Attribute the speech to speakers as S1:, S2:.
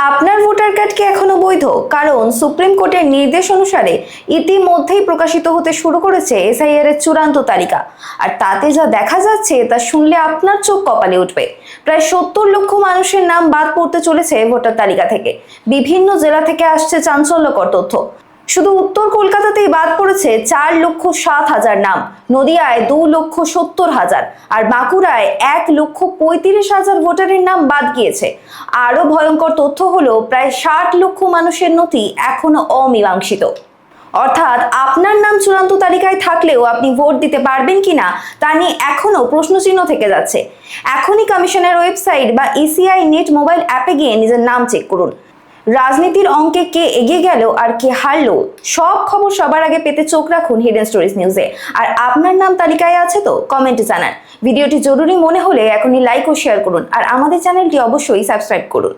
S1: আপনার voter card কি এখনো বৈধ? কারণ সুপ্রিম কোর্টের নির্দেশ অনুসারে ইতিমধ্যেই প্রকাশিত হতে শুরু করেছে এসআইআর এর চূড়ান্ত তালিকা। আর তাতে যা দেখা যাচ্ছে তা শুনলে আপনার চোখ কপালে উঠবে। প্রায় 70 লক্ষ মানুষের নাম বাদ পড়তে চলেছে ভোটার তালিকা থেকে। বিভিন্ন জেলা থেকে আসছে চাঞ্চল্যকর তথ্য। শুধু উত্তর কলকাতাতেই বাদ পড়েছে 4,07,000 নাম, নদিয়ায় 2,70,000 আর বাঁকুড়ায় 1,35,000 ভোটারের নাম বাদ গিয়েছে। আরো ভয়ঙ্কর তথ্য হলো প্রায় 60 লক্ষ মানুষের নথি এখনো অমীমাংসিত। অর্থাৎ আপনার নাম চূড়ান্ত তালিকায় থাকলেও আপনি ভোট দিতে পারবেন কিনা তা নিয়ে এখনো প্রশ্নচিহ্ন থেকে যাচ্ছে। এখনই কমিশনের ওয়েবসাইট বা ইসিআই নেট মোবাইল অ্যাপে গিয়ে নিজের নাম চেক করুন। রাজনীতির অঙ্কে কে এগিয়ে গেল আর কে হারলো, সব খবর সবার আগে পেতে চোখ রাখুন হিডেন স্টোরিজ নিউজে। আর আপনার নাম তালিকায় আছে তো কমেন্টে জানান। ভিডিওটি জরুরি মনে হলে এখনই লাইক ও শেয়ার করুন আর আমাদের চ্যানেলটি অবশ্যই সাবস্ক্রাইব করুন।